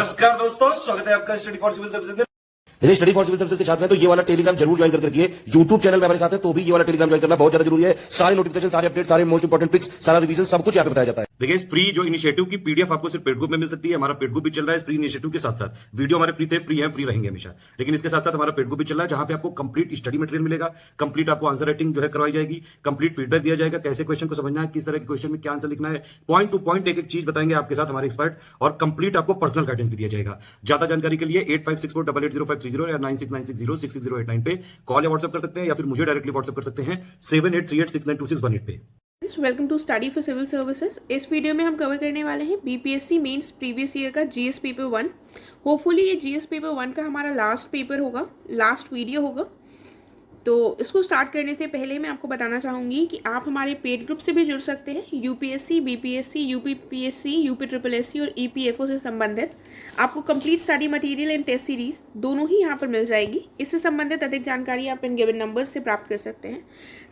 नमस्कार दोस्तों, स्वागत है आपका स्टडी फॉर सिविल सर्विसेज में। यदि स्टडी फॉर सिविल सर्विसेज के छात्र हैं तो ये वाला टेलीग्राम जरूर ज्वाइन करके रखिए। यूट्यूब चैनल में हमारे साथ है तो भी ये वाला टेलीग्राम ज्वाइन करना बहुत ज्यादा जरूरी है। सारे नोटिफिकेशन, सारे अपडेट, सारे मोस्ट इंपोर्टेंट पिक्स, सारा रिवीजन सब कुछ यहाँ पे बताया जाता है। देखिए, इस फ्री जो इनिशिएटिव की पीडीएफ आपको सिर्फ पेड ग्रुप में मिल सकती है। हमारा पेड ग्रुप भी चल रहा है इस फ्री इनिशिएटिव के साथ साथ। वीडियो हमारे फ्री थे, फ्री है, फ्री रहेंगे हमेशा। लेकिन इसके साथ साथ हमारा पेड ग्रुप भी चल रहा है जहां पे आपको कंप्लीट स्टडी मटेरियल मिलेगा, कंप्लीट आपको आंसर राइटिंग जो है करवाई जाएगी, कंप्लीट फीडबैक दिया जाएगा, कैसे क्वेश्चन को समझना है, किस तरह के क्वेश्चन में क्या आंसर लिखना है, पॉइंट टू पॉइंट एक एक चीज बताएंगे आपके साथ हमारे एक्सपर्ट, और कंप्लीट आपको पर्सनल गाइडेंस भी दिया जाएगा। ज्यादा जानकारी के लिए 8564880530 या 9696066089 पे कॉल या व्हाट्सएप कर सकते हैं, या फिर मुझे डायरेक्टली व्हाट्सएप कर सकते हैं 7838692618 पे। Welcome to study for civil services. इस वीडियो में हम कवर करने वाले हैं बीपीएससी मेंस प्रीवियस ईयर का जीएस पेपर 1। होपफुली ये जीएस पेपर 1 का हमारा लास्ट पेपर होगा, लास्ट वीडियो होगा। तो इसको स्टार्ट करने से पहले मैं आपको बताना चाहूँगी कि आप हमारे पेड ग्रुप से भी जुड़ सकते हैं। UPSC, BPSC, UPPSC, UP triple SC और ईपीएफओ से संबंधित आपको complete study material and test series दोनों ही यहाँ पर मिल जाएगी। इससे संबंधित अधिक जानकारी आप इन गिवन नंबर से प्राप्त कर सकते हैं।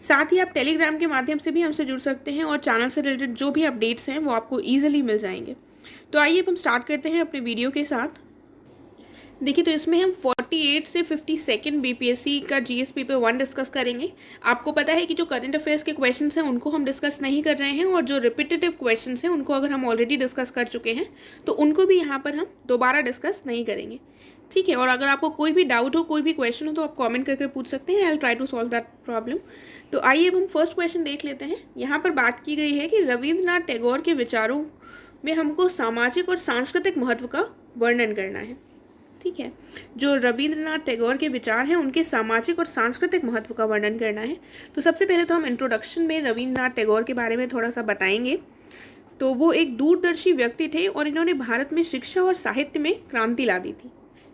साथ ही आप टेलीग्राम के माध्यम से भी हमसे जुड़ सकते हैं और चैनल से रिलेटेड जो भी अपडेट्स हैं वो आपको ईजिली मिल जाएंगे। तो आइए अब हम स्टार्ट करते हैं अपने वीडियो के साथ। देखिए, तो इसमें हम 48 से 52 बीपीएससी का जीएस पेपर 1 डिस्कस करेंगे। आपको पता है कि जो करंट अफेयर्स के क्वेश्चंस हैं उनको हम डिस्कस नहीं कर रहे हैं, और जो रिपीटेटिव क्वेश्चंस हैं उनको अगर हम ऑलरेडी डिस्कस कर चुके हैं तो उनको भी यहाँ पर हम दोबारा डिस्कस नहीं करेंगे। ठीक है, और अगर आपको कोई भी डाउट हो, कोई भी क्वेश्चन हो तो आप कॉमेंट करके पूछ सकते हैं। I will try to solve that problem. तो आइए अब हम फर्स्ट क्वेश्चन देख लेते हैं। यहाँ पर बात की गई है कि रविंद्रनाथ टैगोर के विचारों में हमको सामाजिक और सांस्कृतिक महत्व का वर्णन करना है। ठीक है, जो रविंद्रनाथ टैगोर के विचार हैं उनके सामाजिक और सांस्कृतिक महत्व का वर्णन करना है। तो सबसे पहले तो हम इंट्रोडक्शन में रविंद्रनाथ टैगोर के बारे में थोड़ा सा बताएंगे। तो वो एक दूरदर्शी व्यक्ति थे और इन्होंने भारत में शिक्षा और साहित्य में क्रांति ला दी थी।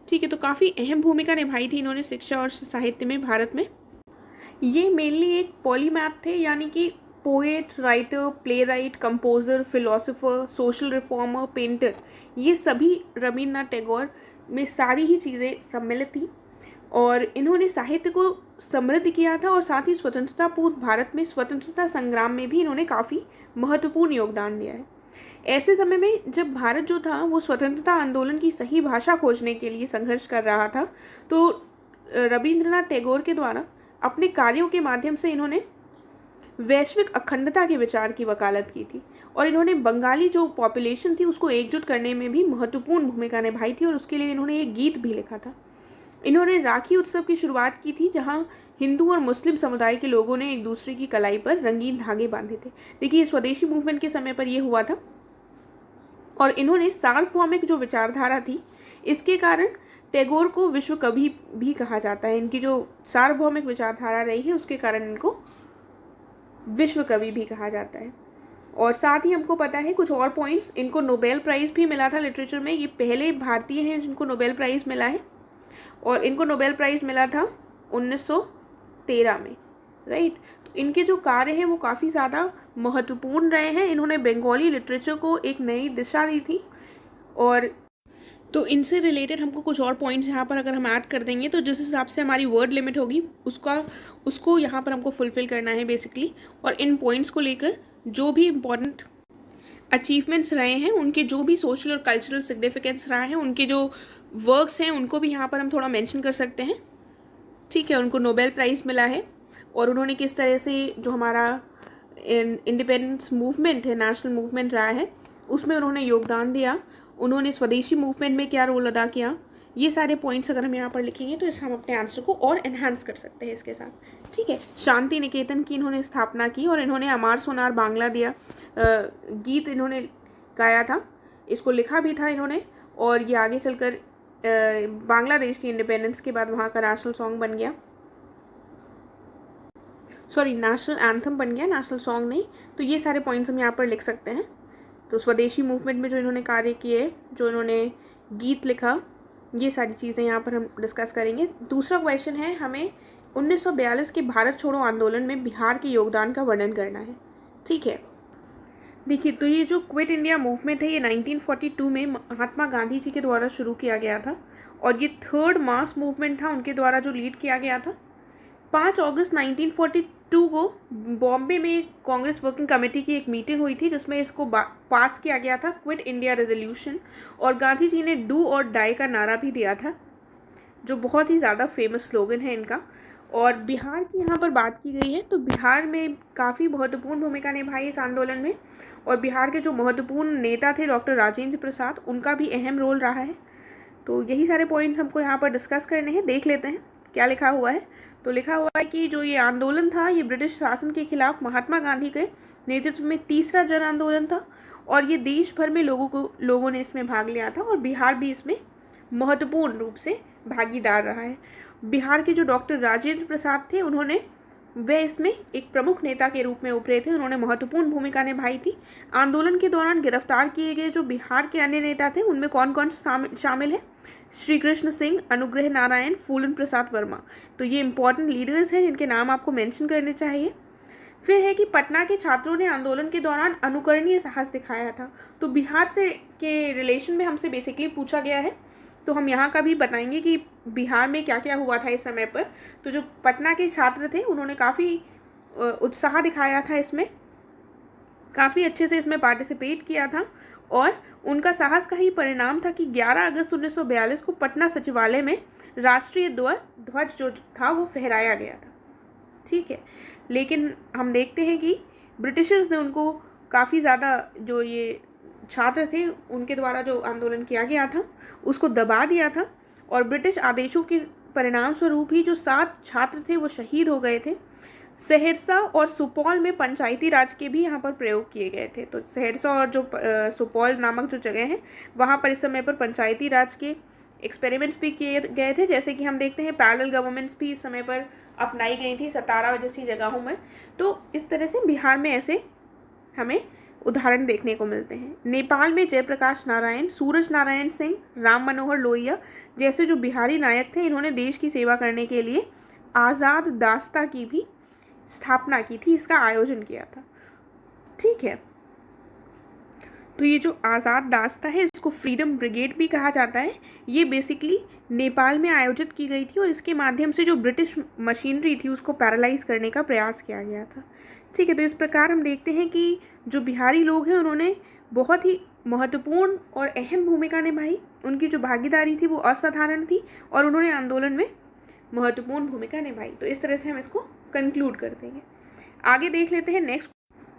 ठीक है, तो काफ़ी अहम भूमिका निभाई थी इन्होंने शिक्षा और साहित्य में भारत में। ये मेनली एक पॉलीमैथ थे, यानी कि poet, writer, play right, composer, philosopher, social reformer, painter, ये सभी रविंद्रनाथ टैगोर में सारी ही चीज़ें सम्मिलित थी। और इन्होंने साहित्य को समृद्ध किया था और साथ ही स्वतंत्रता पूर्व भारत में स्वतंत्रता संग्राम में भी इन्होंने काफ़ी महत्वपूर्ण योगदान दिया है। ऐसे समय में जब भारत जो था वो स्वतंत्रता आंदोलन की सही भाषा खोजने के लिए संघर्ष कर रहा था, तो रविंद्रनाथ टैगोर के द्वारा अपने कार्यों के माध्यम से इन्होंने वैश्विक अखंडता के विचार की वकालत की थी, और इन्होंने बंगाली जो पॉपुलेशन थी उसको एकजुट करने में भी महत्वपूर्ण भूमिका निभाई थी, और उसके लिए इन्होंने एक गीत भी लिखा था। इन्होंने राखी उत्सव की शुरुआत की थी, जहां हिंदू और मुस्लिम समुदाय के लोगों ने एक दूसरे की कलाई पर रंगीन धागे बांधे थे। देखिए, स्वदेशी मूवमेंट के समय पर यह हुआ था। और इन्होंने सार्वभौमिक जो विचारधारा थी, इसके कारण टैगोर को विश्व कवि भी कहा जाता है। इनकी जो सार्वभौमिक विचारधारा रही है उसके कारण इनको विश्व कवि भी कहा जाता है। और साथ ही हमको पता है कुछ और पॉइंट्स, इनको नोबेल प्राइज़ भी मिला था लिटरेचर में। ये पहले भारतीय हैं जिनको नोबेल प्राइज़ मिला है, और इनको नोबेल प्राइज़ मिला था 1913 में, राइट। तो इनके जो कार्य हैं वो काफ़ी ज़्यादा महत्वपूर्ण रहे हैं। इन्होंने बंगाली लिटरेचर को एक नई दिशा दी थी। और तो इनसे रिलेटेड हमको कुछ और पॉइंट्स यहाँ पर अगर हम ऐड कर देंगे तो जिस हिसाब से हमारी वर्ड लिमिट होगी उसको यहाँ पर हमको फुलफ़िल करना है बेसिकली। और इन पॉइंट्स को लेकर जो भी इम्पोर्टेंट अचीवमेंट्स रहे हैं, उनके जो भी सोशल और कल्चरल सिग्निफिकेंस रहा है, उनके जो वर्क्स हैं उनको भी यहाँ पर हम थोड़ा मेंशन कर सकते हैं। ठीक है, उनको नोबेल प्राइज़ मिला है, और उन्होंने किस तरह से जो हमारा इंडिपेंडेंस मूवमेंट है, नेशनल मूवमेंट रहा है, उसमें उन्होंने योगदान दिया। उन्होंने स्वदेशी मूवमेंट में क्या रोल अदा किया, ये सारे पॉइंट्स अगर हम यहाँ पर लिखेंगे तो इससे हम अपने आंसर को और एनहांस कर सकते हैं इसके साथ। ठीक है, शांति निकेतन की इन्होंने स्थापना की, और इन्होंने अमार सोनार बांग्ला दिया गीत इन्होंने गाया था, इसको लिखा भी था इन्होंने। और ये आगे चलकर बांग्लादेश की इंडिपेंडेंस के बाद वहाँ का नेशनल सॉन्ग बन गया, सॉरी नेशनल एंथम बन गया, नेशनल सॉन्ग नहीं। तो ये सारे पॉइंट्स हम यहाँ पर लिख सकते हैं। तो स्वदेशी मूवमेंट में जो इन्होंने कार्य किए, जो इन्होंने गीत लिखा, ये सारी चीज़ें यहाँ पर हम डिस्कस करेंगे। दूसरा क्वेश्चन है, हमें 1942 के भारत छोड़ो आंदोलन में बिहार के योगदान का वर्णन करना है। ठीक है, देखिए, तो ये जो क्विट इंडिया मूवमेंट है ये 1942 में महात्मा गांधी जी के द्वारा शुरू किया गया था, और ये थर्ड मास मूवमेंट था उनके द्वारा जो लीड किया गया था। 5 अगस्त 2 को बॉम्बे में कांग्रेस वर्किंग कमेटी की एक मीटिंग हुई थी जिसमें इसको पास किया गया था, क्विट इंडिया रेजोल्यूशन, और गांधी जी ने डू और डाई का नारा भी दिया था, जो बहुत ही ज़्यादा फेमस स्लोगन है इनका। और बिहार की यहाँ पर बात की गई है तो बिहार में काफ़ी महत्वपूर्ण भूमिका निभाई इस आंदोलन में, और बिहार के जो महत्वपूर्ण नेता थे डॉक्टर राजेंद्र प्रसाद, उनका भी अहम रोल रहा है। तो यही सारे पॉइंट्स हमको यहाँ पर डिस्कस करने हैं। देख लेते हैं क्या लिखा हुआ है। तो लिखा हुआ है कि जो ये आंदोलन था ये ब्रिटिश शासन के खिलाफ महात्मा गांधी के नेतृत्व में तीसरा जन आंदोलन था, और ये देश भर में लोगों ने इसमें भाग लिया था, और बिहार भी इसमें महत्वपूर्ण रूप से भागीदार रहा है। बिहार के जो डॉक्टर राजेंद्र प्रसाद थे वे इसमें एक प्रमुख नेता के रूप में उभरे थे, उन्होंने महत्वपूर्ण भूमिका निभाई थी। आंदोलन के दौरान गिरफ्तार किए गए जो बिहार के अन्य नेता थे उनमें कौन कौन शामिल है? श्री कृष्ण सिंह, अनुग्रह नारायण, फूलन प्रसाद वर्मा। तो ये इंपॉर्टेंट लीडर्स हैं जिनके नाम आपको मेंशन करने चाहिए। फिर है कि पटना के छात्रों ने आंदोलन के दौरान अनुकरणीय साहस दिखाया था। तो बिहार से के रिलेशन में हमसे बेसिकली पूछा गया है, तो हम यहाँ का भी बताएंगे कि बिहार में क्या क्या हुआ था इस समय पर। तो जो पटना के छात्र थे उन्होंने काफ़ी उत्साह दिखाया था, इसमें काफ़ी अच्छे से इसमें पार्टिसिपेट किया था, और उनका साहस का ही परिणाम था कि 11 अगस्त 1942 को पटना सचिवालय में राष्ट्रीय ध्वज जो था वो फहराया गया था। ठीक है, लेकिन हम देखते हैं कि ब्रिटिशर्स ने उनको काफ़ी ज़्यादा, जो ये छात्र थे उनके द्वारा जो आंदोलन किया गया था उसको दबा दिया था, और ब्रिटिश आदेशों के परिणाम स्वरूप ही जो 7 छात्र थे वो शहीद हो गए थे। सहरसा और सुपौल में पंचायती राज के भी यहाँ पर प्रयोग किए गए थे। तो सहरसा और जो सुपौल नामक जो जगह है वहाँ पर इस समय पर पंचायती राज के एक्सपेरिमेंट्स भी किए गए थे, जैसे कि हम देखते हैं पैरेलल गवर्नमेंट्स भी इस समय पर अपनाई गई थी 17 जैसी जगहों में। तो इस तरह से बिहार में ऐसे हमें उदाहरण देखने को मिलते हैं। नेपाल में जयप्रकाश नारायण, सूरज नारायण सिंह, राम मनोहर लोहिया जैसे जो बिहारी नायक थे, इन्होंने देश की सेवा करने के लिए आज़ाद दास्ता की भी स्थापना की थी, इसका आयोजन किया था। ठीक है, तो ये जो आज़ाद दास्ता है इसको फ्रीडम ब्रिगेड भी कहा जाता है। ये बेसिकली नेपाल में आयोजित की गई थी, और इसके माध्यम से जो ब्रिटिश मशीनरी थी उसको पैरालाइज करने का प्रयास किया गया था। ठीक है, तो इस प्रकार हम देखते हैं कि जो बिहारी लोग हैं उन्होंने बहुत ही महत्वपूर्ण और अहम भूमिका निभाई, उनकी जो भागीदारी थी वो असाधारण थी, और उन्होंने आंदोलन में महत्वपूर्ण भूमिका निभाई। तो इस तरह से हम इसको कंक्लूड कर देंगे। आगे देख लेते हैं नेक्स्ट।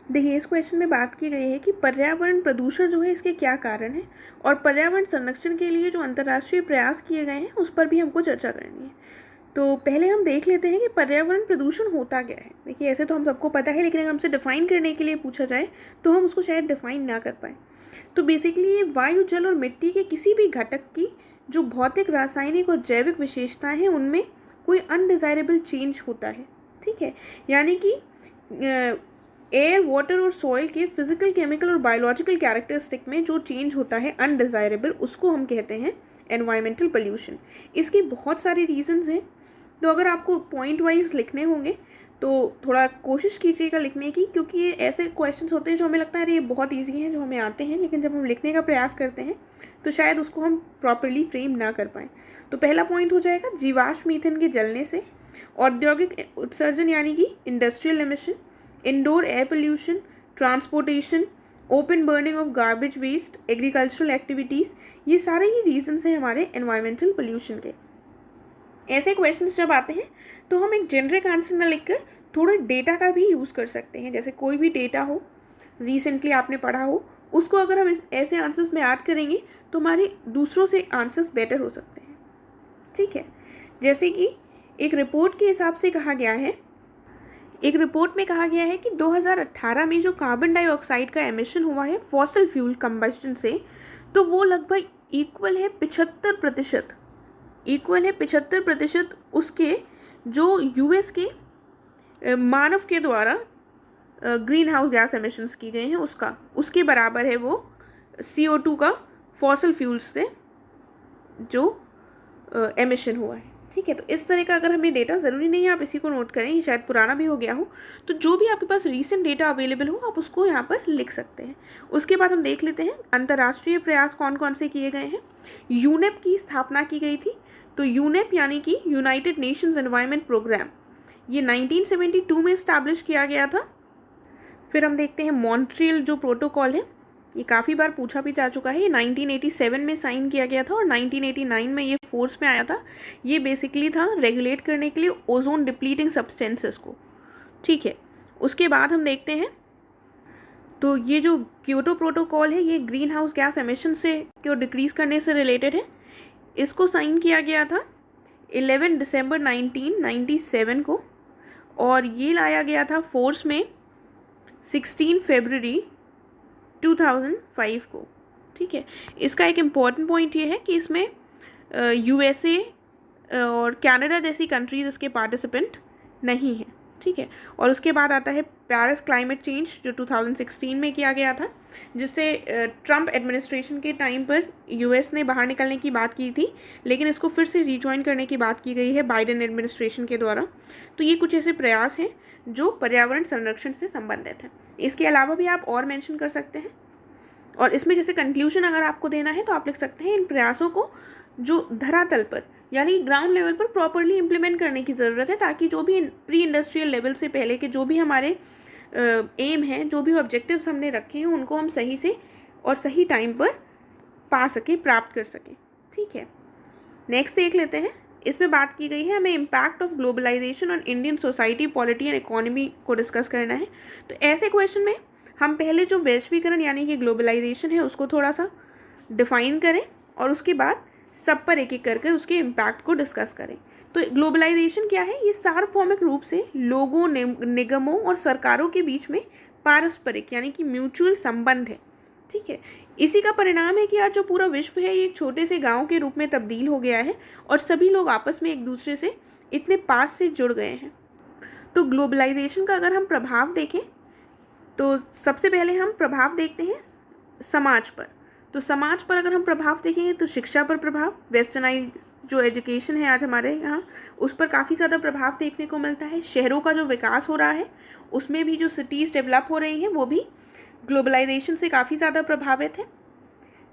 देखिए, इस क्वेश्चन में बात की गई है कि पर्यावरण प्रदूषण जो है इसके क्या कारण हैं, और पर्यावरण संरक्षण के लिए जो अंतर्राष्ट्रीय प्रयास किए गए हैं उस पर भी हमको चर्चा करनी है। तो पहले हम देख लेते हैं कि पर्यावरण प्रदूषण होता क्या है। देखिए, ऐसे तो हम सबको पता है, लेकिन अगर हमसे डिफाइन करने के लिए पूछा जाए तो हम उसको शायद डिफाइन ना कर पाए। तो बेसिकली ये वायु, जल और मिट्टी के किसी भी घटक की जो भौतिक, रासायनिक और जैविक विशेषताएं हैं उनमें कोई अनडिज़ायरेबल चेंज होता है। ठीक है, यानी कि एयर, वाटर और सॉइल के फिजिकल, केमिकल और बायोलॉजिकल कैरेक्टरिस्टिक में जो चेंज होता है अनडिज़ायरेबल, उसको हम कहते हैं एनवायरमेंटल पोल्यूशन। इसके बहुत सारे रीजंस हैं, तो अगर आपको पॉइंट वाइज लिखने होंगे तो थोड़ा कोशिश कीजिएगा लिखने की, क्योंकि ये ऐसे क्वेश्चंस होते हैं जो हमें लगता है ये बहुत इजी हैं, जो हमें आते हैं, लेकिन जब हम लिखने का प्रयास करते हैं तो शायद उसको हम प्रॉपरली फ्रेम ना कर पाएँ। तो पहला पॉइंट हो जाएगा जीवाश्म ईंधन के जलने से औद्योगिक उत्सर्जन यानी कि industrial emission, indoor air pollution, transportation, open burning of garbage waste, agricultural activities, ये सारे ही रीजंस हैं हमारे एनवायरमेंटल पोल्यूशन के। ऐसे क्वेश्चंस जब आते हैं तो हम एक जेनरिक आंसर ना लिखकर थोड़ा डेटा का भी यूज़ कर सकते हैं। जैसे कोई भी डेटा हो, रिसेंटली आपने पढ़ा हो, उसको अगर हम ऐसे आंसर्स में ऐड करेंगे तो हमारे दूसरों से आंसर्स बेटर हो सकते हैं। ठीक है, जैसे कि एक रिपोर्ट के हिसाब से कहा गया है, एक रिपोर्ट में कहा गया है कि 2018 में जो कार्बन डाइऑक्साइड का एमिशन हुआ है फॉसिल फ्यूल कंबस्शन से, तो वो लगभग इक्वल है 75% उसके जो यूएस के मानव के द्वारा ग्रीन हाउस गैस एमिशंस की गए हैं उसके बराबर है वो CO2 का फॉसिल फ्यूल्स से जो एमिशन हुआ है। ठीक है, तो इस तरह का अगर हमें डेटा, ज़रूरी नहीं है आप इसी को नोट करें, ये शायद पुराना भी हो गया हो, तो जो भी आपके पास रीसेंट डेटा अवेलेबल हो आप उसको यहाँ पर लिख सकते हैं। उसके बाद हम देख लेते हैं अंतर्राष्ट्रीय प्रयास कौन कौन से किए गए हैं। यूनेप की स्थापना की गई थी। तो यूनेप यानी कि यूनाइटेड नेशंस एनवायरनमेंट प्रोग्राम, ये 1972 में इस्टेब्लिश किया गया था। फिर हम देखते हैं मॉन्ट्रियल जो प्रोटोकॉल है, ये काफ़ी बार पूछा भी जा चुका है। ये 1987 में साइन किया गया था और 1989 में ये फोर्स में आया था। ये बेसिकली था रेगुलेट करने के लिए ओजोन डिप्लीटिंग सब्सटेंसेस को, ठीक है। उसके बाद हम देखते हैं तो ये जो क्योटो प्रोटोकॉल है ये ग्रीन हाउस गैस एमिशन से को डिक्रीज़ करने से रिलेटेड है। इसको साइन किया गया था 11 दिसंबर 1997 को और ये लाया गया था फोर्स में 16 फरवरी 2005 को, ठीक है। इसका एक इम्पॉर्टेंट पॉइंट ये है कि इसमें USA और कनाडा जैसी कंट्रीज़ इसके पार्टिसिपेंट नहीं हैं, ठीक है। और उसके बाद आता है पेरिस क्लाइमेट चेंज जो 2016 में किया गया था, जिससे ट्रम्प एडमिनिस्ट्रेशन के टाइम पर US ने बाहर निकलने की बात की थी, लेकिन इसको फिर से रिजॉइन करने की बात की गई है बाइडेन एडमिनिस्ट्रेशन के द्वारा। तो ये कुछ ऐसे प्रयास हैं जो पर्यावरण संरक्षण से संबंधित हैं। इसके अलावा भी आप और मेंशन कर सकते हैं, और इसमें जैसे कंक्लूजन अगर आपको देना है तो आप लिख सकते हैं इन प्रयासों को जो धरातल पर यानी ग्राउंड लेवल पर प्रॉपरली इम्प्लीमेंट करने की ज़रूरत है, ताकि जो भी प्री इंडस्ट्रियल लेवल से पहले के जो भी हमारे एम हैं, जो भी ऑब्जेक्टिव्स हमने रखे हैं, उनको हम सही से और सही टाइम पर पा सकें, प्राप्त कर सकें, ठीक है। नेक्स्ट देख लेते हैं। इसमें बात की गई है हमें impact of globalization on Indian society, polity and economy को डिस्कस करना है। तो ऐसे क्वेश्चन में हम पहले जो वैश्वीकरण यानी कि ग्लोबलाइजेशन है उसको थोड़ा सा डिफाइन करें और उसके बाद सब पर एक एक करके उसके इम्पैक्ट को डिस्कस करें। तो ग्लोबलाइजेशन क्या है? ये सार्वभौमिक रूप से लोगों, निगमों और सरकारों के बीच में पारस्परिक यानी कि म्यूचुअल संबंध है, ठीक है। इसी का परिणाम है कि आज जो पूरा विश्व है ये एक छोटे से गांव के रूप में तब्दील हो गया है और सभी लोग आपस में एक दूसरे से इतने पास से जुड़ गए हैं। तो ग्लोबलाइजेशन का अगर हम प्रभाव देखें तो सबसे पहले हम प्रभाव देखते हैं समाज पर। तो समाज पर अगर हम प्रभाव देखेंगे तो शिक्षा पर प्रभाव, वेस्टर्नाइज जो एजुकेशन है आज हमारे यहाँ उस पर काफ़ी ज़्यादा प्रभाव देखने को मिलता है। शहरों का जो विकास हो रहा है उसमें भी जो सिटीज़ डेवलप हो रही हैं वो भी ग्लोबलाइजेशन से काफ़ी ज़्यादा प्रभावित है।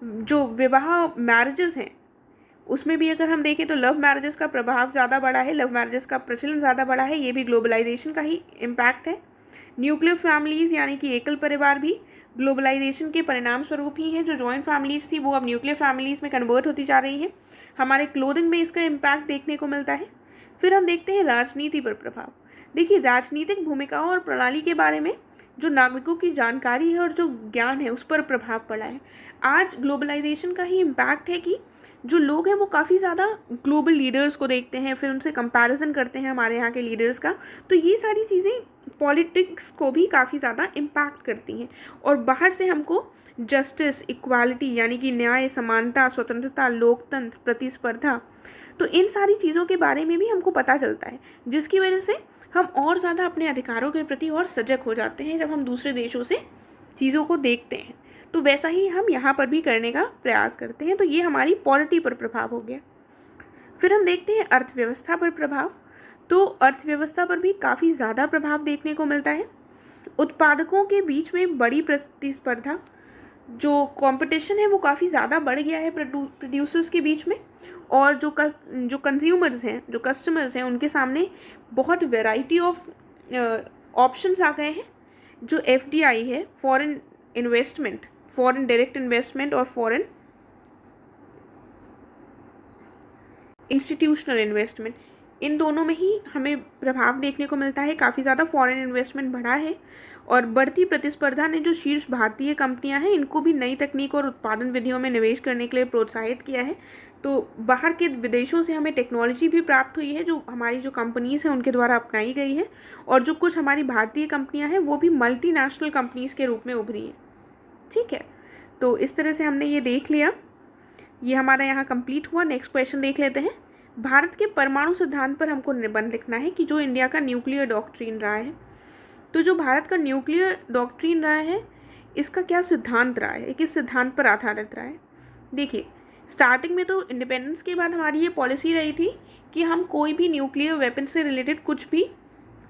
जो विवाह मैरिजेस हैं उसमें भी अगर हम देखें तो लव मैरिजेस का प्रभाव ज़्यादा बढ़ा है, लव मैरिजेस का प्रचलन ज़्यादा बढ़ा है, ये भी ग्लोबलाइजेशन का ही इम्पैक्ट है। न्यूक्लियर फैमिलीज़ यानी कि एकल परिवार भी ग्लोबलाइजेशन के परिणाम स्वरूप ही हैं। जो जॉइंट फैमिलीज़ थी वो अब न्यूक्लियर फैमिलीज़ में कन्वर्ट होती जा रही हैं। हमारे क्लोथिंग में इसका इम्पैक्ट देखने को मिलता है। फिर हम देखते हैं राजनीति पर प्रभाव। देखिए, राजनीतिक भूमिकाओं और प्रणाली के बारे में जो नागरिकों की जानकारी है और जो ज्ञान है उस पर प्रभाव पड़ा है। आज ग्लोबलाइजेशन का ही इम्पैक्ट है कि जो लोग हैं वो काफ़ी ज़्यादा ग्लोबल लीडर्स को देखते हैं, फिर उनसे कंपैरिजन करते हैं हमारे यहाँ के लीडर्स का। तो ये सारी चीज़ें पॉलिटिक्स को भी काफ़ी ज़्यादा इम्पैक्ट करती हैं और बाहर से हमको जस्टिस, इक्वालिटी यानी कि न्याय, समानता, स्वतंत्रता, लोकतंत्र, प्रतिस्पर्धा, तो इन सारी चीज़ों के बारे में भी हमको पता चलता है, जिसकी वजह से हम और ज़्यादा अपने अधिकारों के प्रति और सजग हो जाते हैं जब हम दूसरे देशों से चीज़ों को देखते हैं। तो वैसा ही हम यहाँ पर भी करने का प्रयास करते हैं। तो ये हमारी पॉलिटी पर प्रभाव हो गया। फिर हम देखते हैं अर्थव्यवस्था पर प्रभाव। तो अर्थव्यवस्था पर भी काफ़ी ज़्यादा प्रभाव देखने को मिलता है। उत्पादकों के बीच में बड़ी प्रतिस्पर्धा, जो कंपटीशन है वो काफ़ी ज़्यादा बढ़ गया है प्रोड्यूसर्स के बीच में, और जो कंज्यूमर्स हैं, जो कस्टमर्स हैं, उनके सामने बहुत वैरायटी ऑफ ऑप्शंस आ गए हैं। जो FDI है, foreign investment, foreign direct investment और फॉरेन इंस्टीट्यूशनल इन्वेस्टमेंट, इन दोनों में ही हमें प्रभाव देखने को मिलता है। काफ़ी ज़्यादा फॉरेन इन्वेस्टमेंट बढ़ा है और बढ़ती प्रतिस्पर्धा ने जो शीर्ष भारतीय कंपनियां हैं इनको भी नई तकनीक और उत्पादन विधियों में निवेश करने के लिए प्रोत्साहित किया है। तो बाहर के विदेशों से हमें टेक्नोलॉजी भी प्राप्त हुई है जो हमारी जो कंपनीज़ हैं उनके द्वारा अपनाई गई है, और जो कुछ हमारी भारतीय कंपनियाँ हैं वो भी मल्टीनेशनल कंपनीज़ के रूप में उभरी हैं, ठीक है। तो इस तरह से हमने ये देख लिया, ये हमारा यहाँ कंप्लीट हुआ। नेक्स्ट क्वेश्चन देख लेते हैं। भारत के परमाणु सिद्धांत पर हमको निबंध लिखना है कि जो इंडिया का न्यूक्लियर डॉक्ट्रिन रहा है, तो जो भारत का न्यूक्लियर डॉक्ट्रिन रहा है इसका क्या सिद्धांत रहा है, किस सिद्धांत पर आधारित रहा है। देखिए, स्टार्टिंग में तो इंडिपेंडेंस के बाद हमारी ये पॉलिसी रही थी कि हम कोई भी न्यूक्लियर वेपन से रिलेटेड कुछ भी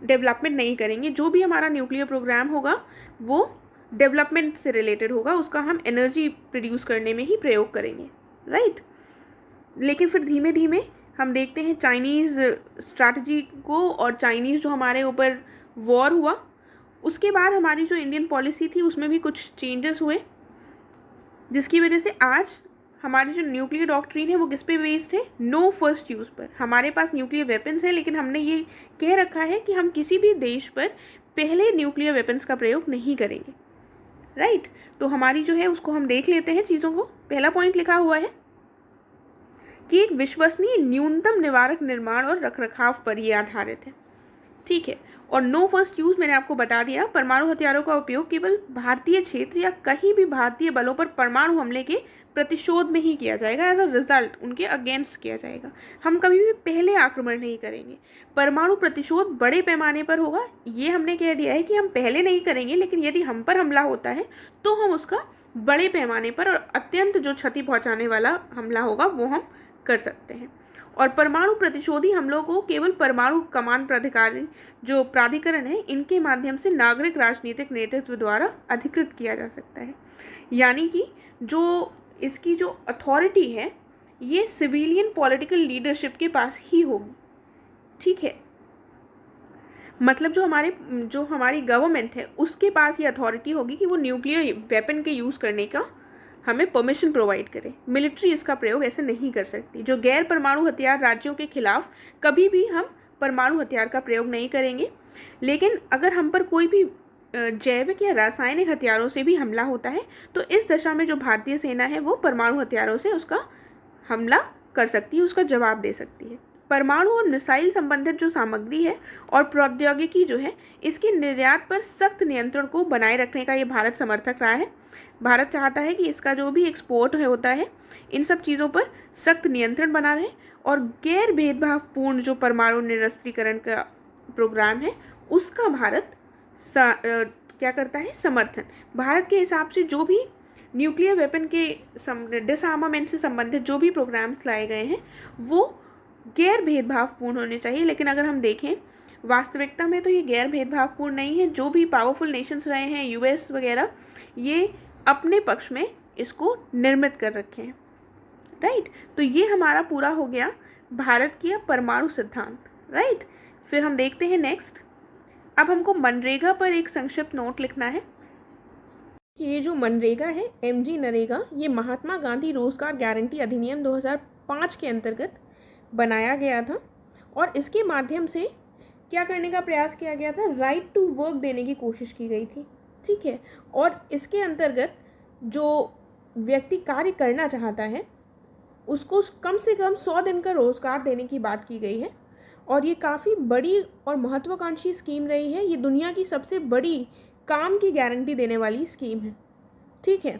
डेवलपमेंट नहीं करेंगे। जो भी हमारा न्यूक्लियर प्रोग्राम होगा वो डेवलपमेंट से रिलेटेड होगा, उसका हम एनर्जी प्रोड्यूस करने में ही प्रयोग करेंगे, राइट। लेकिन फिर धीमे धीमे हम देखते हैं चाइनीज़ स्ट्रैटेजी को और चाइनीज़ जो हमारे ऊपर वॉर हुआ, उसके बाद हमारी जो इंडियन पॉलिसी थी उसमें भी कुछ चेंजेस हुए, जिसकी वजह से आज हमारी जो न्यूक्लियर डॉक्ट्रिन है वो किस पे बेस्ड है? नो फर्स्ट यूज़ पर। हमारे पास न्यूक्लियर वेपन्स है, लेकिन हमने ये कह रखा है कि हम किसी भी देश पर पहले न्यूक्लियर वेपन्स का प्रयोग नहीं करेंगे, राइट? तो हमारी जो है उसको हम देख लेते हैं चीज़ों को। पहला पॉइंट लिखा हुआ है कि एक विश्वसनीय न्यूनतम निवारक निर्माण और रखरखाव पर यह आधारित है, ठीक है। और नो फर्स्ट यूज़ मैंने आपको बता दिया, परमाणु हथियारों का उपयोग केवल भारतीय क्षेत्र या कहीं भी भारतीय बलों पर परमाणु हमले के प्रतिशोध में ही किया जाएगा, एज अ रिजल्ट उनके अगेंस्ट किया जाएगा। हम कभी भी पहले आक्रमण नहीं करेंगे। परमाणु प्रतिशोध बड़े पैमाने पर होगा, ये हमने कह दिया है कि हम पहले नहीं करेंगे, लेकिन यदि हम पर हमला होता है तो हम उसका बड़े पैमाने पर और अत्यंत जो क्षति पहुंचाने वाला हमला होगा वो हम कर सकते हैं। और परमाणु प्रतिशोधी हमलों को केवल परमाणु कमान प्राधिकारी जो प्राधिकरण है इनके माध्यम से नागरिक राजनीतिक नेतृत्व द्वारा अधिकृत किया जा सकता है। यानी कि जो इसकी जो अथॉरिटी है ये सिविलियन पॉलिटिकल लीडरशिप के पास ही होगी, ठीक है। मतलब जो हमारी गवर्नमेंट है उसके पास ये अथॉरिटी होगी कि वो न्यूक्लियर वेपन के यूज़ करने का हमें परमिशन प्रोवाइड करे। मिलिट्री इसका प्रयोग ऐसे नहीं कर सकती। जो गैर परमाणु हथियार राज्यों के खिलाफ कभी भी हम परमाणु हथियार का प्रयोग नहीं करेंगे, लेकिन अगर हम पर कोई भी जैविक या रासायनिक हथियारों से भी हमला होता है तो इस दशा में जो भारतीय सेना है वो परमाणु हथियारों से उसका हमला कर सकती है, उसका जवाब दे सकती है। परमाणु और मिसाइल संबंधित जो सामग्री है और प्रौद्योगिकी जो है इसके निर्यात पर सख्त नियंत्रण को बनाए रखने का ये भारत समर्थक रहा है। भारत चाहता है कि इसका जो भी एक्सपोर्ट होता है इन सब चीज़ों पर सख्त नियंत्रण बना रहे और गैर भेदभावपूर्ण जो परमाणु निरस्त्रीकरण का प्रोग्राम है उसका भारत क्या करता है? समर्थन। भारत के हिसाब से जो भी न्यूक्लियर वेपन के डिसआर्मामेंट से संबंधित जो भी प्रोग्राम्स लाए गए हैं वो गैर भेदभावपूर्ण होने चाहिए। लेकिन अगर हम देखें वास्तविकता में तो ये गैर भेदभावपूर्ण नहीं है। जो भी पावरफुल नेशंस रहे हैं यूएस वगैरह, ये अपने पक्ष में इसको निर्मित कर रखे हैं, राइट। तो ये हमारा पूरा हो गया भारत की परमाणु सिद्धांत, राइट। फिर हम देखते हैं नेक्स्ट। अब हमको मनरेगा पर एक संक्षिप्त नोट लिखना है कि ये जो मनरेगा है एमजी नरेगा, ये महात्मा गांधी रोजगार गारंटी अधिनियम 2005 के अंतर्गत बनाया गया था और इसके माध्यम से क्या करने का प्रयास किया गया था? राइट टू वर्क देने की कोशिश की गई थी, ठीक है। और इसके अंतर्गत जो व्यक्ति कार्य करना चाहता है उसको कम से कम 100 दिन का रोज़गार देने की बात की गई है और ये काफ़ी बड़ी और महत्वाकांक्षी स्कीम रही है। ये दुनिया की सबसे बड़ी काम की गारंटी देने वाली स्कीम है, ठीक है।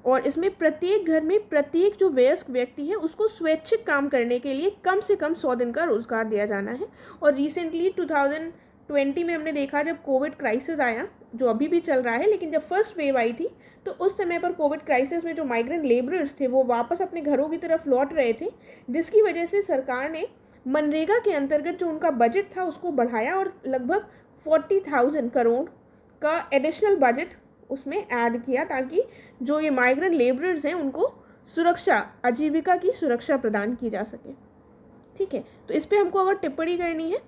और इसमें प्रत्येक घर में प्रत्येक जो वयस्क व्यक्ति है उसको स्वैच्छिक काम करने के लिए कम से कम 100 दिन का रोज़गार दिया जाना है। और रिसेंटली 2020 में हमने देखा जब कोविड क्राइसिस आया, जो अभी भी चल रहा है, लेकिन जब फर्स्ट वेव आई थी तो उस समय पर कोविड क्राइसिस में जो माइग्रेंट लेबरर्स थे वो वापस अपने घरों की तरफ लौट रहे थे, जिसकी वजह से सरकार ने मनरेगा के अंतर्गत जो उनका बजट था उसको बढ़ाया और लगभग 40,000 करोड़ का एडिशनल बजट उसमें ऐड किया ताकि जो ये माइग्रेंट लेबरर्स हैं उनको सुरक्षा, आजीविका की सुरक्षा प्रदान की जा सके, ठीक है। तो इस पे हमको अगर टिप्पणी करनी है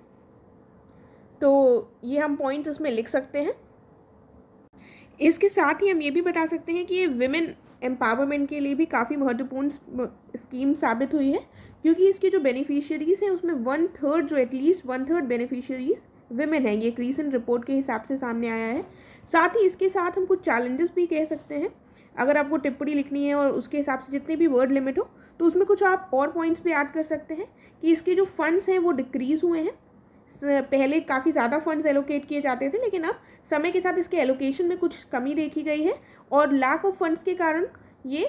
तो ये हम पॉइंट्स इसमें लिख सकते हैं। इसके साथ ही हम ये भी बता सकते हैं कि ये विमेन एम्पावरमेंट के लिए भी काफ़ी महत्वपूर्ण स्कीम साबित हुई है, क्योंकि इसके जो बेनिफिशियरीज़ हैं उसमें 1/3 जो एटलीस्ट 1/3 बेनिफिशियरीज़ विमेन हैं। ये एक रीसेंट रिपोर्ट के हिसाब से सामने आया है। साथ ही इसके साथ हम कुछ चैलेंजेस भी कह सकते हैं। अगर आपको टिप्पणी लिखनी है और उसके हिसाब से जितने भी वर्ड लिमिट हो तो उसमें कुछ आप और पॉइंट्स भी ऐड कर सकते हैं कि इसके जो फंड्स हैं वो डिक्रीज़ हुए हैं। पहले काफ़ी ज़्यादा फंड्स एलोकेट किए जाते थे, लेकिन अब समय के साथ इसके एलोकेशन में कुछ कमी देखी गई है और लैक ऑफ फंड्स के कारण ये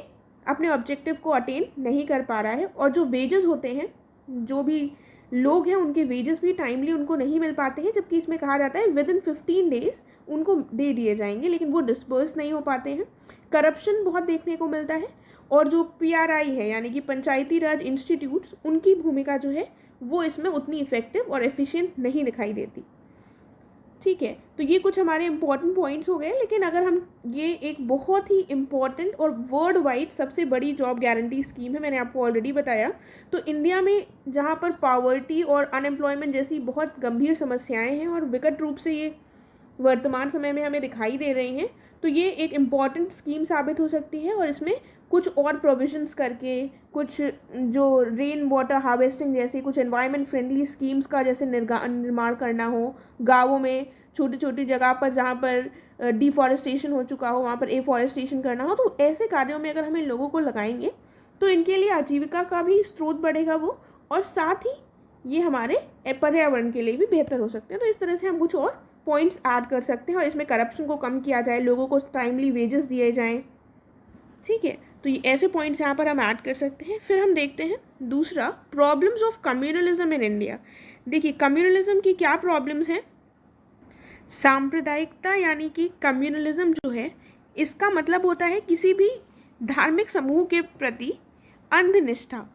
अपने ऑब्जेक्टिव को अटेन नहीं कर पा रहा है। और जो वेजेस होते हैं, जो भी लोग हैं उनके वेजेस भी टाइमली उनको नहीं मिल पाते हैं, जबकि इसमें कहा जाता है विदिन 15 डेज उनको दे दिए जाएंगे, लेकिन वो डिस्पर्स नहीं हो पाते हैं। करप्शन बहुत देखने को मिलता है और जो PRI है यानी कि पंचायती राज इंस्टीट्यूट्स, उनकी भूमिका जो है वो इसमें उतनी इफेक्टिव और एफिशिएंट नहीं दिखाई देती, ठीक है, तो ये कुछ हमारे इम्पॉर्टेंट पॉइंट्स हो गए। लेकिन अगर हम ये एक बहुत ही इम्पॉर्टेंट और वर्ल्ड वाइड सबसे बड़ी जॉब गारंटी स्कीम है, मैंने आपको ऑलरेडी बताया। तो इंडिया में जहाँ पर पावर्टी और अनएम्प्लॉयमेंट जैसी बहुत गंभीर समस्याएं हैं और विकट रूप से ये वर्तमान समय में हमें दिखाई दे रही हैं, तो ये एक इम्पॉर्टेंट स्कीम साबित हो सकती है। और इसमें कुछ और प्रोविजंस करके, कुछ जो रेन वाटर हार्वेस्टिंग जैसी कुछ एनवायरनमेंट फ्रेंडली स्कीम्स का जैसे निर्माण करना हो, गाँवों में छोटी छोटी जगह पर जहाँ पर डिफॉरेस्टेशन हो चुका हो वहाँ पर एफॉरेस्टेशन करना हो, तो ऐसे कार्यों में अगर हम इन लोगों को लगाएंगे तो इनके लिए आजीविका का भी स्रोत बढ़ेगा वो, और साथ ही ये हमारे पर्यावरण के लिए भी बेहतर हो सकते हैं। तो इस तरह से हम कुछ और पॉइंट्स ऐड कर सकते हैं और इसमें करप्शन को कम किया जाए, लोगों को टाइमली वेजेस दिए जाएं। ठीक है, तो ये ऐसे पॉइंट्स यहाँ पर हम ऐड कर सकते हैं। फिर हम देखते हैं दूसरा, problems of communalism in India. देखिए, कम्युनलिज्म की क्या प्रॉब्लम्स हैं। सांप्रदायिकता यानी कि कम्युनलिज्म जो है, इसका मतलब होता है किसी भी धार्मिक समूह के प्रति अंधनिष्ठा,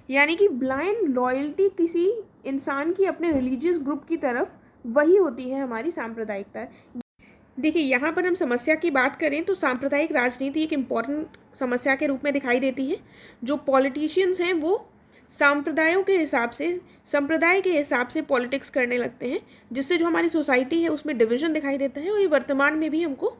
यानी कि ब्लाइंड लॉयल्टी किसी इंसान की अपने रिलीजियस ग्रुप की तरफ, वही होती है हमारी सांप्रदायिकता। देखिए, यहाँ पर हम समस्या की बात करें तो सांप्रदायिक राजनीति एक इम्पॉर्टेंट समस्या के रूप में दिखाई देती है। जो पॉलिटिशियंस हैं वो संप्रदाय के हिसाब से पॉलिटिक्स करने लगते हैं, जिससे जो हमारी सोसाइटी है उसमें डिवीजन दिखाई देता है। और ये वर्तमान में भी हमको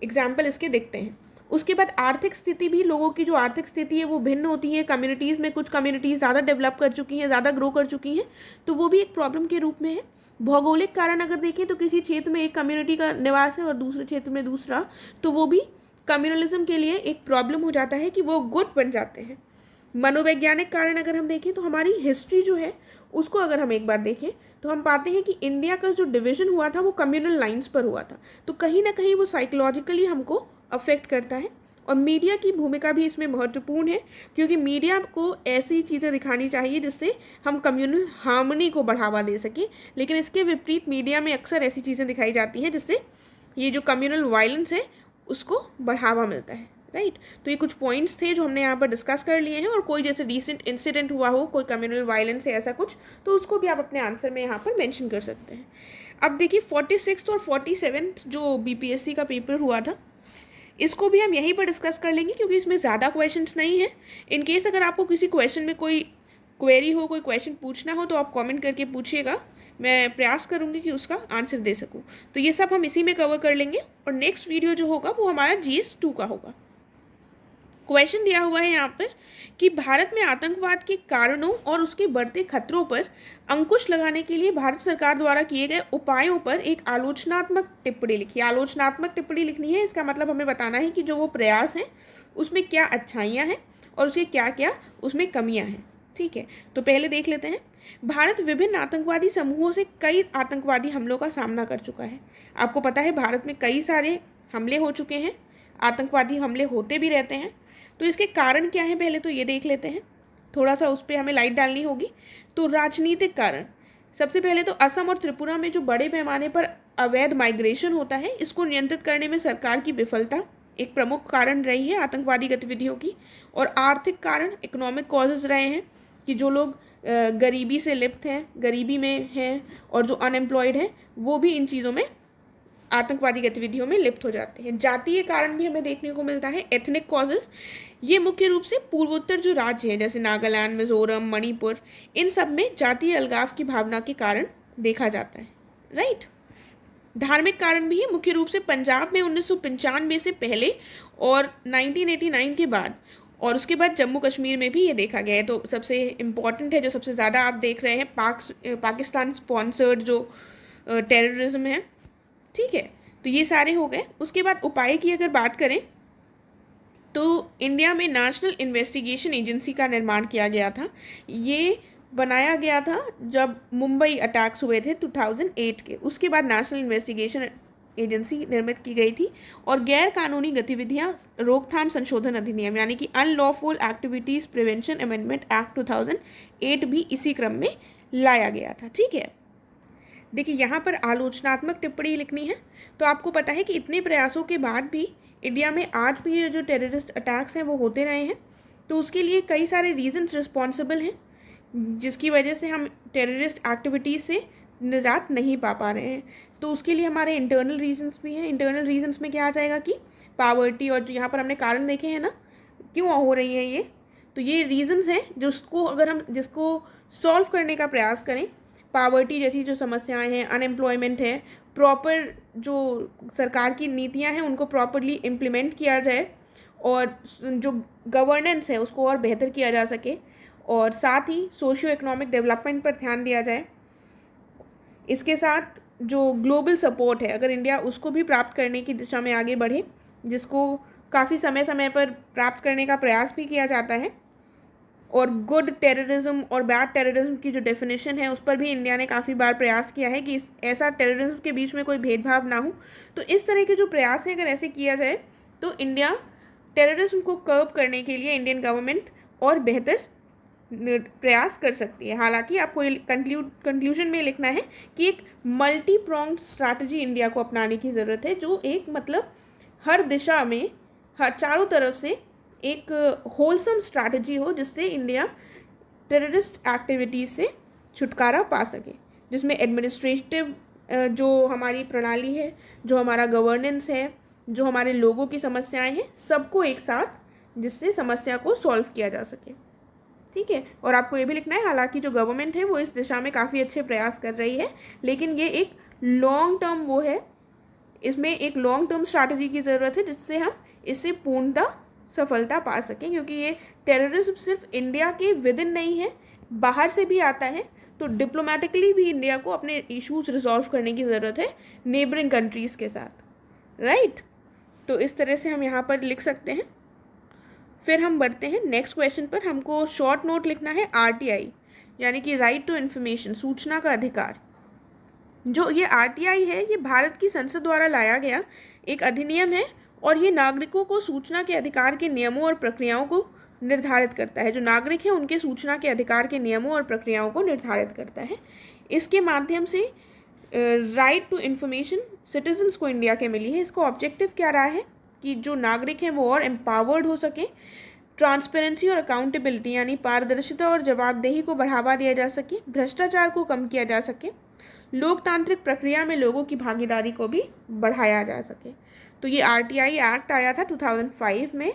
एग्जाम्पल इसके दिखते हैं। उसके बाद आर्थिक स्थिति भी, लोगों की जो आर्थिक स्थिति है वो भिन्न होती है। कम्युनिटीज़ में कुछ कम्युनिटीज़ ज़्यादा डेवलप कर चुकी हैं, ज़्यादा ग्रो कर चुकी हैं, तो वो भी एक प्रॉब्लम के रूप में है। भौगोलिक कारण अगर देखें तो किसी क्षेत्र में एक कम्युनिटी का निवास है और दूसरे क्षेत्र में दूसरा, तो वो भी कम्युनलिज्म के लिए एक प्रॉब्लम हो जाता है कि वो गुट बन जाते हैं। मनोवैज्ञानिक कारण अगर हम देखें तो हमारी हिस्ट्री जो है उसको अगर हम एक बार देखें तो हम पाते हैं कि इंडिया का जो डिवीज़न हुआ था वो कम्युनल लाइंस पर हुआ था। तो कहीं ना कहीं वो साइकोलॉजिकली हमको अफेक्ट करता है। और मीडिया की भूमिका भी इसमें महत्वपूर्ण है, क्योंकि मीडिया को ऐसी चीज़ें दिखानी चाहिए जिससे हम कम्युनल हार्मनी को बढ़ावा दे सकें। लेकिन इसके विपरीत मीडिया में अक्सर ऐसी चीज़ें दिखाई जाती हैं जिससे ये जो कम्युनल वायलेंस है उसको बढ़ावा मिलता है। राइट, तो ये कुछ पॉइंट्स थे जो हमने यहाँ पर डिस्कस कर लिए हैं। और कोई जैसे रिसेंट इंसिडेंट हुआ हो, कोई कम्युनल वायलेंस है ऐसा कुछ, तो उसको भी आप अपने आंसर में यहाँ पर मेंशन कर सकते हैं। अब देखिए, 46th और 47th जो बीपीएससी का पेपर हुआ था, इसको भी हम यहीं पर डिस्कस कर लेंगे, क्योंकि इसमें ज़्यादा क्वेश्चंस नहीं हैं। इन केस अगर आपको किसी क्वेश्चन में कोई क्वेरी हो, कोई क्वेश्चन पूछना हो, तो आप कमेंट करके पूछिएगा, मैं प्रयास करूँगी कि उसका आंसर दे सकूँ। तो ये सब हम इसी में कवर कर लेंगे। और नेक्स्ट वीडियो जो होगा वो हमारा GS 2 का होगा। क्वेश्चन दिया हुआ है यहाँ पर कि भारत में आतंकवाद के कारणों और उसके बढ़ते खतरों पर अंकुश लगाने के लिए भारत सरकार द्वारा किए गए उपायों पर एक आलोचनात्मक टिप्पणी लिखिए। आलोचनात्मक टिप्पणी लिखनी है, इसका मतलब हमें बताना है कि जो वो प्रयास हैं उसमें क्या अच्छाइयाँ हैं और उसके क्या क्या उसमें कमियाँ हैं। ठीक है, तो पहले देख लेते हैं। भारत विभिन्न आतंकवादी समूहों से कई आतंकवादी हमलों का सामना कर चुका है। आपको पता है भारत में कई सारे हमले हो चुके हैं, आतंकवादी हमले होते भी रहते हैं। तो इसके कारण क्या है पहले तो ये देख लेते हैं, थोड़ा सा उस पर हमें लाइट डालनी होगी। तो राजनीतिक कारण, सबसे पहले तो असम और त्रिपुरा में जो बड़े पैमाने पर अवैध माइग्रेशन होता है, इसको नियंत्रित करने में सरकार की विफलता एक प्रमुख कारण रही है आतंकवादी गतिविधियों की। और आर्थिक कारण, इकोनॉमिक कॉजेज रहे हैं कि जो लोग गरीबी से लिप्त हैं, गरीबी में हैं और जो अनएम्प्लॉयड हैं, वो भी इन चीज़ों में आतंकवादी गतिविधियों में लिप्त हो जाते हैं। जातीय कारण भी हमें देखने को मिलता है, एथनिक कॉजेज। ये मुख्य रूप से पूर्वोत्तर जो राज्य हैं जैसे नागालैंड, मिजोरम, मणिपुर, इन सब में जातीय अलगाव की भावना के कारण देखा जाता है। राइट, धार्मिक कारण भी है, मुख्य रूप से पंजाब में 1995 से पहले और 1989 के बाद, और उसके बाद जम्मू कश्मीर में भी ये देखा गया है। तो सबसे इम्पॉर्टेंट है, जो सबसे ज़्यादा आप देख रहे हैं, पाकिस्तान स्पॉन्सर्ड जो टेररिज्म है। ठीक है, तो ये सारे हो गए। उसके बाद उपाय की अगर बात करें तो इंडिया में नेशनल इन्वेस्टिगेशन एजेंसी का निर्माण किया गया था। ये बनाया गया था जब मुंबई अटैक्स हुए थे 2008 के। उसके बाद नेशनल इन्वेस्टिगेशन एजेंसी निर्मित की गई थी। और गैर कानूनी गतिविधियां रोकथाम संशोधन अधिनियम यानी कि unlawful activities prevention amendment act 2008 भी इसी क्रम में लाया गया था। ठीक है, देखिए यहाँ पर आलोचनात्मक टिप्पणी लिखनी है। तो आपको पता है कि इतने प्रयासों के बाद भी इंडिया में आज भी ये जो टेररिस्ट अटैक्स हैं वो होते रहे हैं। तो उसके लिए कई सारे रीजंस रिस्पॉन्सिबल हैं, जिसकी वजह से हम टेररिस्ट एक्टिविटीज़ से निजात नहीं पा रहे हैं। तो उसके लिए हमारे इंटरनल रीजंस भी हैं। इंटरनल रीजंस में क्या आ जाएगा कि पावर्टी, और जो यहाँ पर हमने कारण देखे हैं ना क्यों हो रही है ये, तो ये रीजंस हैं जिसको अगर हम जिसको सॉल्व करने का प्रयास करें, पावर्टी जैसी जो समस्याएं हैं, अनएम्प्लॉयमेंट है, प्रॉपर जो सरकार की नीतियां हैं उनको प्रॉपरली इम्प्लीमेंट किया जाए, और जो गवर्नेंस है उसको और बेहतर किया जा सके, और साथ ही सोशियो इकोनॉमिक डेवलपमेंट पर ध्यान दिया जाए। इसके साथ जो ग्लोबल सपोर्ट है, अगर इंडिया उसको भी प्राप्त करने की दिशा में आगे बढ़े, जिसको काफ़ी समय समय पर प्राप्त करने का प्रयास भी किया जाता है, और गुड टेररिज्म और बैड टेररिज्म की जो डेफिनेशन है उस पर भी इंडिया ने काफ़ी बार प्रयास किया है कि ऐसा टेररिज्म के बीच में कोई भेदभाव ना हो। तो इस तरह के जो प्रयास हैं अगर ऐसे किया जाए तो इंडिया टेररिज्म को कर्ब करने के लिए इंडियन गवर्नमेंट और बेहतर प्रयास कर सकती है। हालांकि आपको ये कंक्लूजन में लिखना है कि एक मल्टी प्रोंग्ड स्ट्रैटेजी इंडिया को अपनाने की ज़रूरत है, जो एक मतलब हर दिशा में चारों तरफ से एक होलसम स्ट्रैटेजी हो, जिससे इंडिया टेररिस्ट एक्टिविटीज़ से छुटकारा पा सके, जिसमें एडमिनिस्ट्रेटिव जो हमारी प्रणाली है, जो हमारा गवर्नेंस है, जो हमारे लोगों की समस्याएं हैं, सबको एक साथ, जिससे समस्या को सॉल्व किया जा सके। ठीक है, और आपको ये भी लिखना है हालांकि जो गवर्नमेंट है वो इस दिशा में काफ़ी अच्छे प्रयास कर रही है, लेकिन ये एक लॉन्ग टर्म वो है, इसमें एक लॉन्ग टर्म स्ट्रैटेजी की ज़रूरत है जिससे हम इससे पूर्णतः सफलता पा सकें, क्योंकि ये टेररिज्म सिर्फ इंडिया के विद इन नहीं है, बाहर से भी आता है। तो डिप्लोमेटिकली भी इंडिया को अपने इश्यूज रिजॉल्व करने की ज़रूरत है नेबरिंग कंट्रीज़ के साथ, राइट। तो इस तरह से हम यहाँ पर लिख सकते हैं। फिर हम बढ़ते हैं नेक्स्ट क्वेश्चन पर। हमको शॉर्ट नोट लिखना है RTI, यानी कि राइट टू इन्फॉर्मेशन, सूचना का अधिकार। जो ये RTI है ये भारत की संसद द्वारा लाया गया एक अधिनियम है, और ये नागरिकों को सूचना के अधिकार के नियमों और प्रक्रियाओं को निर्धारित करता है। जो नागरिक हैं उनके सूचना के अधिकार के नियमों और प्रक्रियाओं को निर्धारित करता है। इसके माध्यम से राइट टू इन्फॉर्मेशन सिटीजन्स को इंडिया के मिली है। इसका ऑब्जेक्टिव क्या रहा है कि जो नागरिक हैं वो और एम्पावर्ड हो सकें, ट्रांसपेरेंसी और अकाउंटेबिलिटी यानी पारदर्शिता और जवाबदेही को बढ़ावा दिया जा सके, भ्रष्टाचार को कम किया जा सके, लोकतांत्रिक प्रक्रिया में लोगों की भागीदारी को भी बढ़ाया जा सके। तो ये RTI एक्ट आया था 2005 में,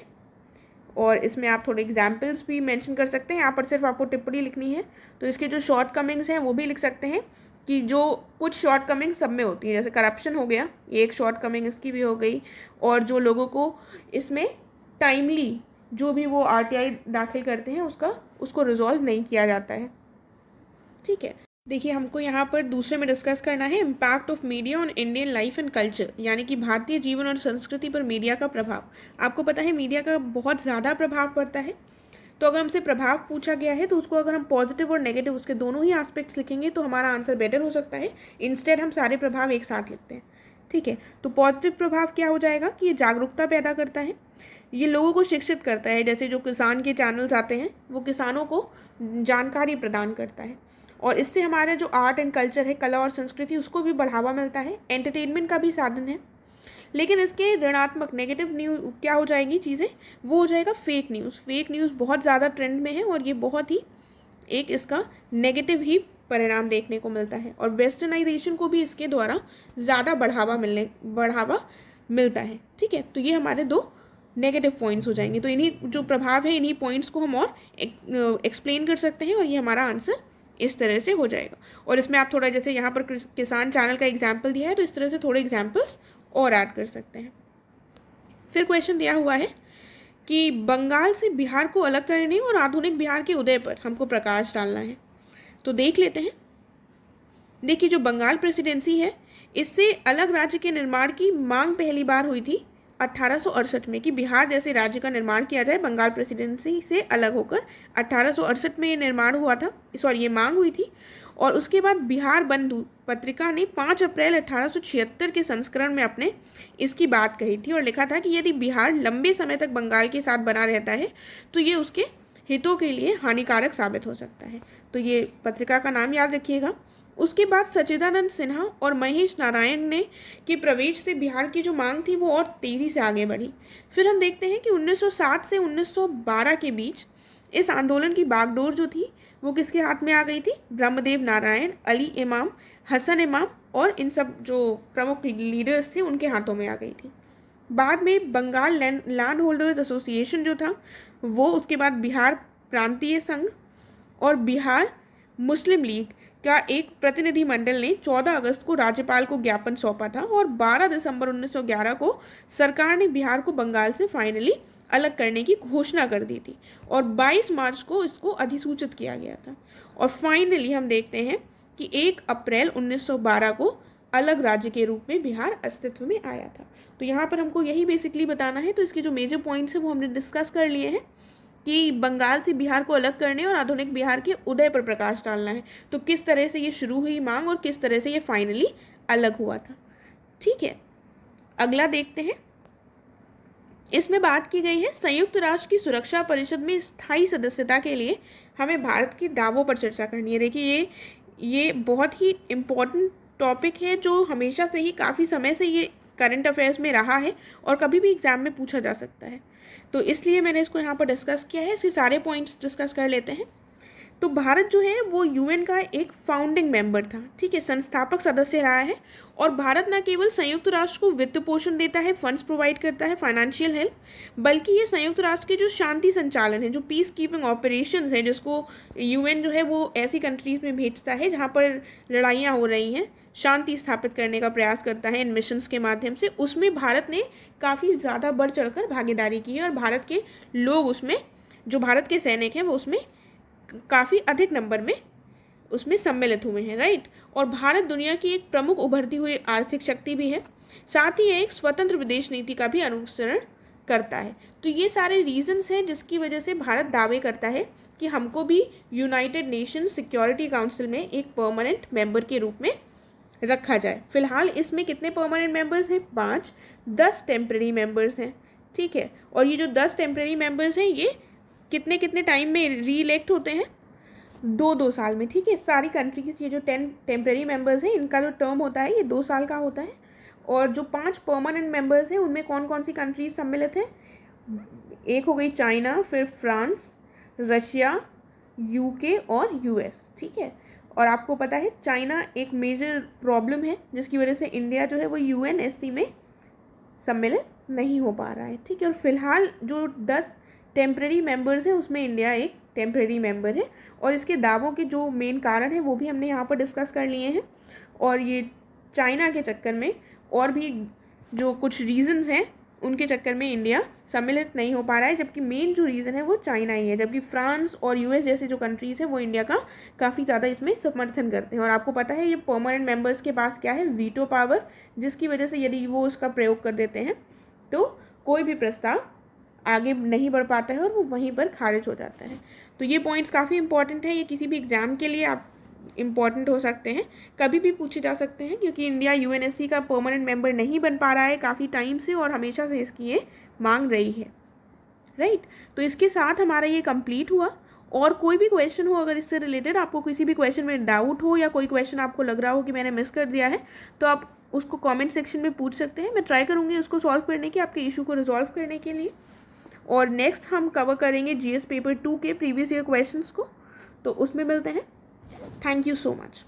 और इसमें आप थोड़े एग्जाम्पल्स भी मेंशन कर सकते हैं। यहाँ पर सिर्फ आपको टिप्पणी लिखनी है, तो इसके जो शॉर्ट कमिंग्स हैं वो भी लिख सकते हैं कि जो कुछ शॉर्ट कमिंग सब में होती है, जैसे करप्शन हो गया, ये एक शॉर्ट कमिंग इसकी भी हो गई, और जो लोगों को इसमें टाइमली जो भी वो RTI दाखिल करते हैं उसको रिजॉल्व नहीं किया जाता है। ठीक है, देखिए हमको यहाँ पर दूसरे में डिस्कस करना है impact of media on Indian life and culture, यानी कि भारतीय जीवन और संस्कृति पर मीडिया का प्रभाव। आपको पता है मीडिया का बहुत ज़्यादा प्रभाव पड़ता है। तो अगर हमसे प्रभाव पूछा गया है तो उसको अगर हम पॉजिटिव और नेगेटिव उसके दोनों ही एस्पेक्ट्स लिखेंगे तो हमारा आंसर बेटर हो सकता है। इंस्टेड हम सारे प्रभाव एक साथ लिखते हैं। ठीक है, तो पॉजिटिव प्रभाव क्या हो जाएगा कि ये जागरूकता पैदा करता है, ये लोगों को शिक्षित करता है। जैसे जो किसान के चैनल्स आते हैं वो किसानों को जानकारी प्रदान करता है, और इससे हमारा जो आर्ट एंड कल्चर है, कला और संस्कृति, उसको भी बढ़ावा मिलता है। एंटरटेनमेंट का भी साधन है। लेकिन इसके ऋणात्मक नेगेटिव न्यूज़ क्या हो जाएंगी चीज़ें, वो हो जाएगा फेक न्यूज़। फेक न्यूज़ बहुत ज़्यादा ट्रेंड में है, और ये बहुत ही एक इसका नेगेटिव ही परिणाम देखने को मिलता है, और वेस्टर्नाइजेशन को भी इसके द्वारा ज़्यादा बढ़ावा मिलता है। ठीक है, तो ये हमारे दो नेगेटिव पॉइंट्स हो जाएंगे। तो इन्हीं जो प्रभाव है इन्हीं पॉइंट्स को हम और एक्सप्लेन कर सकते हैं, और ये हमारा आंसर इस तरह से हो जाएगा। और इसमें आप थोड़ा, जैसे यहाँ पर किसान चैनल का एग्जाम्पल दिया है, तो इस तरह से थोड़े एग्जाम्पल्स और ऐड कर सकते हैं। फिर क्वेश्चन दिया हुआ है कि बंगाल से बिहार को अलग करने और आधुनिक बिहार के उदय पर हमको प्रकाश डालना है। तो देख लेते हैं। देखिए, जो बंगाल प्रेसिडेंसी है इससे अलग राज्य के निर्माण की मांग पहली बार हुई थी 1868 में, कि बिहार जैसे राज्य का निर्माण किया जाए बंगाल प्रेसिडेंसी से अलग होकर। 1868 में ये निर्माण हुआ था, ये मांग हुई थी। और उसके बाद बिहार बंधु पत्रिका ने 5 अप्रैल 1876 के संस्करण में अपने इसकी बात कही थी, और लिखा था कि यदि बिहार लंबे समय तक बंगाल के साथ बना रहता है तो ये उसके हितों के लिए हानिकारक साबित हो सकता है। तो ये पत्रिका का नाम याद रखिएगा। उसके बाद सच्चिदानंद सिन्हा और महेश नारायण ने के प्रवेश से बिहार की जो मांग थी वो और तेज़ी से आगे बढ़ी। फिर हम देखते हैं कि 1960 से 1912 के बीच इस आंदोलन की बागडोर जो थी वो किसके हाथ में आ गई थी? ब्रह्मदेव नारायण, अली इमाम, हसन इमाम और इन सब जो प्रमुख लीडर्स थे उनके हाथों में आ गई थी। बाद में बंगाल लैंड होल्डर्स एसोसिएशन जो था वो, उसके बाद बिहार प्रांतीय संघ और बिहार मुस्लिम लीग का एक प्रतिनिधि मंडल ने 14 अगस्त को राज्यपाल को ज्ञापन सौंपा था और 12 दिसंबर 1911 को सरकार ने बिहार को बंगाल से फाइनली अलग करने की घोषणा कर दी थी और 22 मार्च को इसको अधिसूचित किया गया था। और फाइनली हम देखते हैं कि 1 अप्रैल 1912 को अलग राज्य के रूप में बिहार अस्तित्व में आया था। तो यहाँ पर हमको यही बेसिकली बताना है। तो इसके जो मेजर पॉइंट्स हैं वो हमने डिस्कस कर लिए हैं कि बंगाल से बिहार को अलग करने और आधुनिक बिहार के उदय पर प्रकाश डालना है। तो किस तरह से ये शुरू हुई मांग और किस तरह से ये फाइनली अलग हुआ था। ठीक है, अगला देखते हैं। इसमें बात की गई है संयुक्त राष्ट्र की सुरक्षा परिषद में स्थायी सदस्यता के लिए हमें भारत के दावों पर चर्चा करनी है। देखिए ये बहुत ही इम्पोर्टेंट टॉपिक है जो हमेशा से ही काफ़ी समय से ये करंट अफेयर्स में रहा है और कभी भी एग्जाम में पूछा जा सकता है। तो इसलिए मैंने इसको यहाँ पर डिस्कस किया है। इसके सारे पॉइंट्स डिस्कस कर लेते हैं। तो भारत जो है वो यूएन का एक फाउंडिंग मेंबर था, ठीक है, संस्थापक सदस्य रहा है। और भारत न केवल संयुक्त राष्ट्र को वित्त पोषण देता है, फंड्स प्रोवाइड करता है, फाइनेंशियल हेल्प, बल्कि ये संयुक्त राष्ट्र के जो शांति संचालन है, जो पीस कीपिंग ऑपरेशंस है, जिसको यूएन जो है वो ऐसी कंट्रीज़ में भेजता है जहाँ पर लड़ाइयाँ हो रही हैं, शांति स्थापित करने का प्रयास करता है इन मिशंस के माध्यम से, उसमें भारत ने काफ़ी ज़्यादा बढ़ चढ़कर भागीदारी की है और भारत के लोग उसमें, जो भारत के सैनिक हैं वो उसमें काफ़ी अधिक नंबर में उसमें सम्मिलित हुए हैं, राइट। और भारत दुनिया की एक प्रमुख उभरती हुई आर्थिक शक्ति भी है, साथ ही एक स्वतंत्र विदेश नीति का भी अनुसरण करता है। तो ये सारे रीजंस हैं जिसकी वजह से भारत दावे करता है कि हमको भी यूनाइटेड नेशन सिक्योरिटी काउंसिल में एक परमानेंट मेंबर के रूप में रखा जाए। फिलहाल इसमें कितने परमानेंट मेंबर्स हैं? 5। 10 टेम्प्रेरी मेंबर्स हैं, ठीक है। और ये जो 10 टेम्प्रेरी मेंबर्स हैं ये कितने कितने टाइम में री इलेक्ट होते हैं? 2-2 साल में, ठीक है। सारी कंट्रीज, ये जो 10 टेम्प्रेरी मेंबर्स हैं इनका जो टर्म होता है ये 2 साल का होता है। और जो 5 परमानेंट मेंबर्स हैं उनमें कौन कौन सी कंट्रीज सम्मिलित हैं? एक हो गई चाइना, फिर फ्रांस, रशिया, यूके और यूएस, ठीक है। और आपको पता है चाइना एक मेजर प्रॉब्लम है जिसकी वजह से इंडिया जो है वो यूएनएससी में सम्मिलित नहीं हो पा रहा है, ठीक है। और फिलहाल जो 10 टेम्प्रेरी मेंबर्स हैं उसमें इंडिया एक टेम्प्रेरी मेंबर है। और इसके दावों के जो मेन कारण हैं वो भी हमने यहाँ पर डिस्कस कर लिए हैं। और ये चाइना के चक्कर में और भी जो कुछ रीजंस हैं उनके चक्कर में इंडिया सम्मिलित नहीं हो पा रहा है, जबकि मेन जो रीज़न है वो चाइना ही है। जबकि फ्रांस और यूएस जैसे जो कंट्रीज़ हैं वो इंडिया का काफ़ी ज़्यादा इसमें समर्थन करते हैं। और आपको पता है ये परमानेंट मेंबर्स के पास क्या है? वीटो पावर, जिसकी वजह से यदि वो उसका प्रयोग कर देते हैं तो कोई भी प्रस्ताव आगे नहीं बढ़ पाता है और वो वहीं पर खारिज हो जाता है। तो ये पॉइंट्स काफ़ी इंपॉर्टेंट है, ये किसी भी एग्जाम के लिए आप इम्पॉर्टेंट हो सकते हैं, कभी भी पूछे जा सकते हैं, क्योंकि इंडिया यूएनएससी का परमानेंट मेंबर नहीं बन पा रहा है काफ़ी टाइम से और हमेशा से इसकी ये मांग रही है, राइट। तो इसके साथ हमारा ये कंप्लीट हुआ। और कोई भी क्वेश्चन हो अगर इससे रिलेटेड, आपको किसी भी क्वेश्चन में डाउट हो या कोई क्वेश्चन आपको लग रहा हो कि मैंने मिस कर दिया है, तो आप उसको कॉमेंट सेक्शन में पूछ सकते हैं। मैं ट्राई करूँगी उसको सॉल्व करने की, आपके इशू को रिजॉल्व करने के लिए। और नेक्स्ट हम कवर करेंगे जीएस पेपर 2 के प्रीवियस ईयर क्वेश्चंस को, तो उसमें मिलते हैं। Thank you so much.